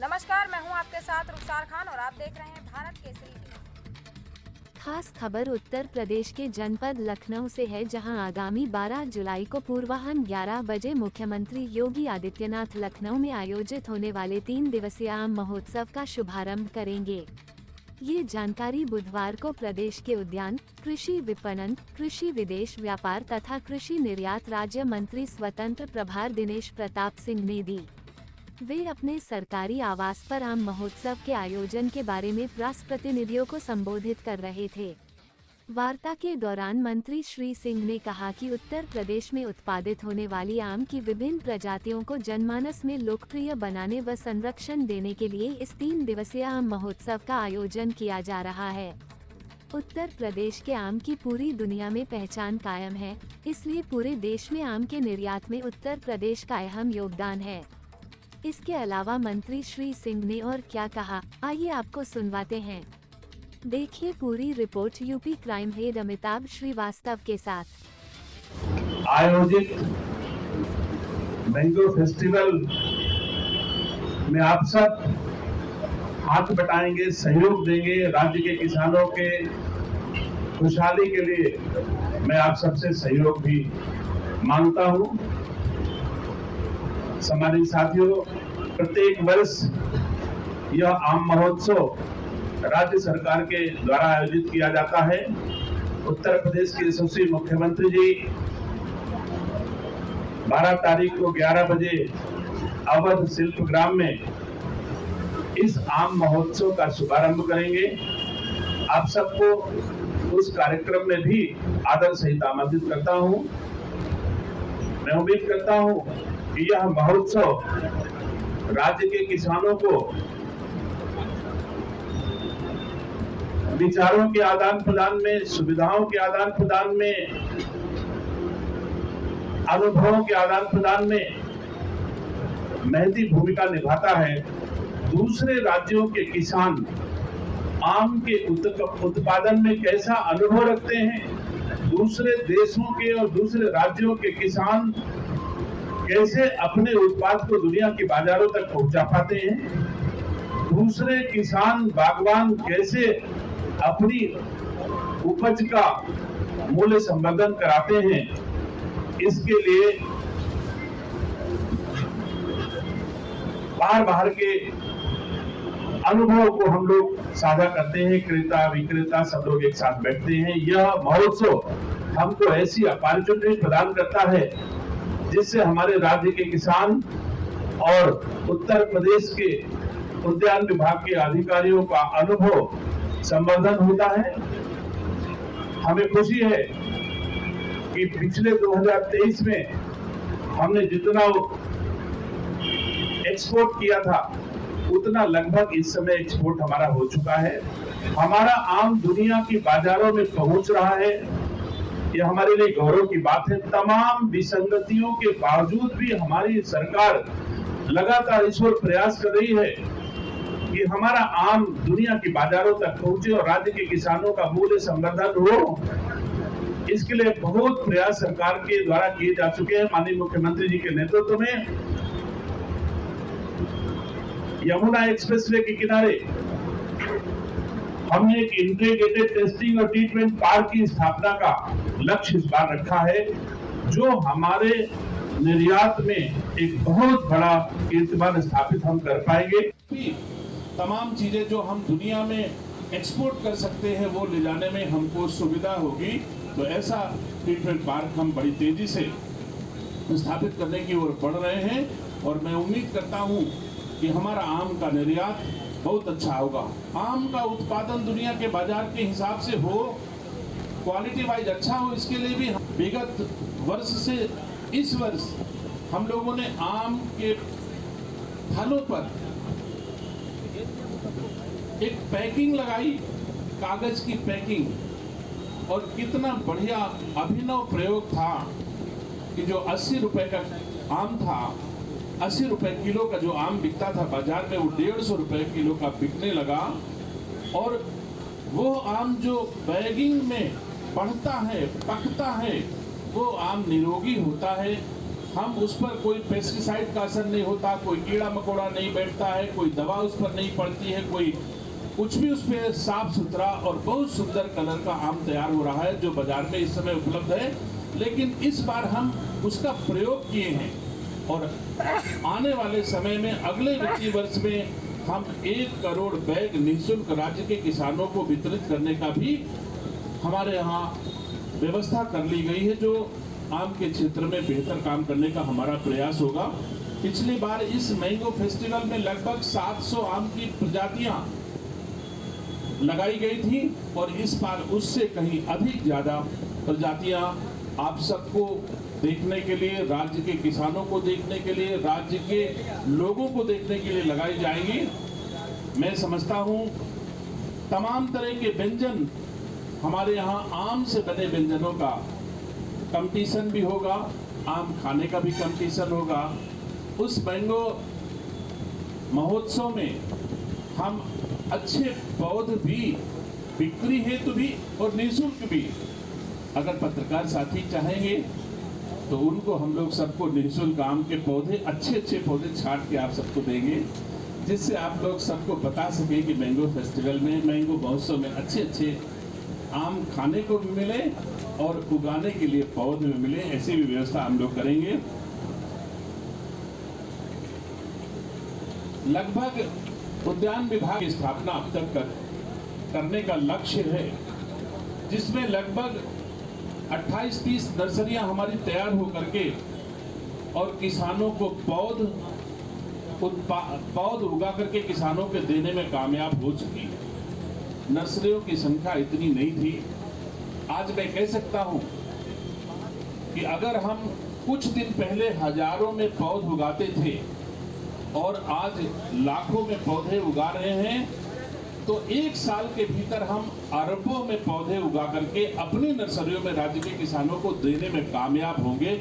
नमस्कार, मैं हूं आपके साथ रुखसार खान और आप देख रहे हैं भारत केसरी न्यूज। खास खबर उत्तर प्रदेश के जनपद लखनऊ से है, जहां आगामी 12 जुलाई को पूर्वाह्न 11 बजे मुख्यमंत्री योगी आदित्यनाथ लखनऊ में आयोजित होने वाले 3 दिवसीय आम महोत्सव का शुभारंभ करेंगे। ये जानकारी बुधवार को प्रदेश के उद्यान, कृषि विपणन, कृषि विदेश व्यापार तथा कृषि निर्यात राज्य मंत्री स्वतंत्र प्रभार दिनेश प्रताप सिंह ने दी। वे अपने सरकारी आवास पर आम महोत्सव के आयोजन के बारे में प्रेस प्रतिनिधियों को संबोधित कर रहे थे। वार्ता के दौरान मंत्री श्री सिंह ने कहा कि उत्तर प्रदेश में उत्पादित होने वाली आम की विभिन्न प्रजातियों को जनमानस में लोकप्रिय बनाने व संरक्षण देने के लिए इस 3 दिवसीय आम महोत्सव का आयोजन किया जा रहा है। उत्तर प्रदेश के आम की पूरी दुनिया में पहचान कायम है, इसलिए पूरे देश में आम के निर्यात में उत्तर प्रदेश का अहम योगदान है। इसके अलावा मंत्री श्री सिंह ने और क्या कहा, आइए आपको सुनवाते हैं। देखिए पूरी report UP crime head Amitabh Srivastava के साथ। आयोजित मैंगो फेस्टिवल में आप सब हाथ बटाएंगे, सहयोग देंगे। राज्य के किसानों के खुशहाली के लिए मैं आप सबसे सहयोग भी मांगता हूं। सम्मानित साथियों, प्रत्येक वर्ष यह आम महोत्सव राज्य सरकार के द्वारा आयोजित किया जाता है। उत्तर प्रदेश के यशस्वी मुख्यमंत्री जी 12 तारीख को 11 बजे अवध शिल्पग्राम में इस आम महोत्सव का शुभारंभ करेंगे। आप सबको उस कार्यक्रम में भी आदर सहित आमंत्रित करता हूं। मैं उम्मीद करता हूं कि यह महोत्सव राज्य के किसानों को विचारों के आदान प्रदान में, सुविधाओं के आदान प्रदान में, अनुभवों के आदान प्रदान में महती भूमिका निभाता है। दूसरे राज्यों के किसान आम के उत्पादन में कैसा अनुभव रखते हैं, दूसरे देशों के और दूसरे राज्यों के किसान कैसे अपने उत्पाद को दुनिया के बाजारों तक पहुंचा पाते हैं, दूसरे किसान बागवान कैसे अपनी उपज का मूल्य संवर्धन कराते हैं, इसके लिए बाहर के अनुभव को हम लोग साझा करते हैं। क्रेता विक्रेता सब लोग एक साथ बैठते हैं। यह महोत्सव हमको ऐसी अपॉर्चुनिटी प्रदान करता है जिससे हमारे राज्य के किसान और उत्तर प्रदेश के उद्यान विभाग के अधिकारियों का अनुभव संवर्धन होता है। हमें खुशी है कि पिछले 2023 में हमने जितना एक्सपोर्ट किया था उतना लगभग इस समय एक्सपोर्ट हमारा हो चुका है। हमारा आम दुनिया की बाजारों में पहुंच रहा है। यह हमारे लिए गौरव की बात है। तमाम विसंगतियों के बावजूद भी हमारी सरकार लगातार इस ओर प्रयास कर रही है कि हमारा आम दुनिया की बाजारों तक पहुंचे और राज्य के किसानों का मूल्य संवर्धन हो। इसके लिए बहुत प्रयास सरकार के द्वारा किए जा चुके हैं। माननीय मुख्यमंत्री जी के नेतृत्व में यमुना एक्सप्रेसवे के किनारे हमने एक इंटीग्रेटेड टेस्टिंग और ट्रीटमेंट पार्क की स्थापना का लक्ष्य इस बार रखा है, जो हमारे निर्यात में एक बहुत बड़ा कीर्तिमान स्थापित हम कर पाएंगे। तमाम चीजें जो हम दुनिया में एक्सपोर्ट कर सकते हैं वो ले जाने में हमको सुविधा होगी। तो ऐसा ट्रीटमेंट पार्क हम बड़ी तेजी से स्थापित करने की ओर बढ़ रहे हैं और मैं उम्मीद करता हूं कि हमारा आम का निर्यात बहुत अच्छा होगा। आम का उत्पादन दुनिया के बाजार के हिसाब से हो, क्वालिटी वाइज अच्छा हो, इसके लिए भी विगत वर्ष से इस वर्ष हम लोगों ने आम के फलों पर एक पैकिंग लगाई, कागज की पैकिंग, और कितना बढ़िया अभिनव प्रयोग था कि जो 80 रुपए का आम था, 80 रुपए किलो का जो आम बिकता था बाजार में, वो 150 रुपए किलो का बिकने लगा। और वो आम जो बैगिंग में बढ़ता है, पकता है, वो आम निरोगी होता है, हम उस पर कोई पेस्टिसाइड का असर नहीं होता, कोई कीड़ा मकोड़ा नहीं बैठता है, कोई दवा उस पर नहीं पड़ती है, कोई कुछ भी उस पर साफ सुथरा और बहुत सुंदर कलर का आम तैयार हो रहा है जो बाजार में इस समय उपलब्ध है। लेकिन इस बार हम उसका प्रयोग किए हैं और आने वाले समय में अगले वित्तीय वर्ष में हम 1 करोड़ बैग निःशुल्क राज्य के किसानों को वितरित करने का भी हमारे यहाँ व्यवस्था कर ली गई है, जो आम के क्षेत्र में बेहतर काम करने का हमारा प्रयास होगा। पिछली बार इस मैंगो फेस्टिवल में लगभग 700 आम की प्रजातियां लगाई गई थी और इस बार उससे कहीं अधिक ज्यादा प्रजातियां आप सबको देखने के लिए, राज्य के किसानों को देखने के लिए, राज्य के लोगों को देखने के लिए लगाई जाएंगी। मैं समझता हूं तमाम तरह के व्यंजन हमारे यहाँ आम से बने व्यंजनों का कंपटीशन भी होगा, आम खाने का भी कंपटीशन होगा। उस मैंगो महोत्सव में हम अच्छे पौधे भी बिक्री हेतु भी और निःशुल्क भी, अगर पत्रकार साथी चाहेंगे तो उनको हम लोग सबको निःशुल्क आम के पौधे, अच्छे पौधे छांट के आप सबको देंगे, जिससे आप लोग सबको बता सके कि मैंगो फेस्टिवल में, मैंगो महोत्सव में अच्छे आम खाने को भी मिले और उगाने के लिए पौधे भी मिले। ऐसी भी व्यवस्था हम लोग करेंगे। लगभग उद्यान विभाग की स्थापना अब तक करने का लक्ष्य है, जिसमें लगभग 28-30 नर्सरियां हमारी तैयार हो करके और किसानों को पौध उगा करके किसानों के देने में कामयाब हो चुकी है। नर्सरियों की संख्या इतनी नहीं थी। आज मैं कह सकता हूं कि अगर हम कुछ दिन पहले हजारों में पौध उगाते थे और आज लाखों में पौधे उगा रहे हैं, तो 1 साल के भीतर हम अरबों में पौधे उगा करके अपनी नर्सरियों में राज्य के किसानों को देने में कामयाब होंगे।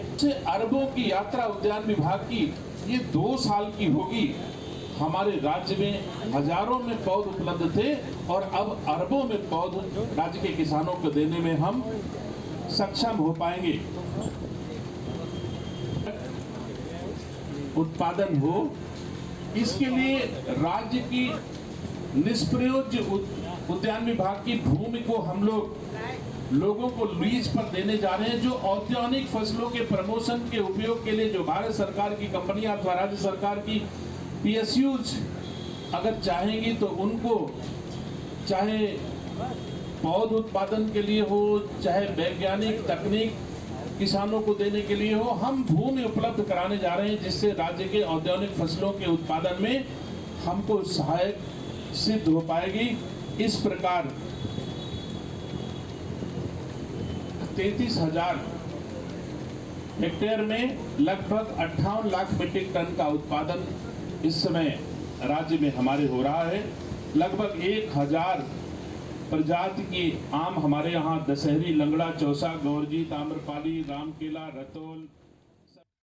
अरबों की यात्रा उद्यान विभाग की ये 2 साल की होगी। हमारे राज्य में हजारों में पौध उपलब्ध थे और अब अरबों में पौध राज्य के किसानों को देने में हम सक्षम हो पाएंगे। उत्पादन हो, इसके लिए राज्य की निष्प्रयोज्य उद्यान विभाग की भूमि को हम लोगों को लीज पर देने जा रहे हैं, जो औद्यानिक फसलों के प्रमोशन के उपयोग के लिए जो भारत सरकार की कंपनियां अथवा राज्य सरकार की PSUs अगर चाहेंगी तो उनको चाहे पौध उत्पादन के लिए हो, चाहे वैज्ञानिक तकनीक किसानों को देने के लिए हो, हम भूमि उपलब्ध कराने जा रहे हैं, जिससे राज्य के औद्यानिक फसलों के उत्पादन में हमको सहायक सिद्ध हो पाएगी। इस प्रकार 33,000 हेक्टेयर में लगभग 58 लाख मीट्रिक टन का उत्पादन इस समय राज्य में हमारे हो रहा है। लगभग 1000 प्रजाति की आम हमारे यहाँ दशहरी, लंगड़ा, चौसा, गौरजी, ताम्रपाली, रामकेला, रतौल,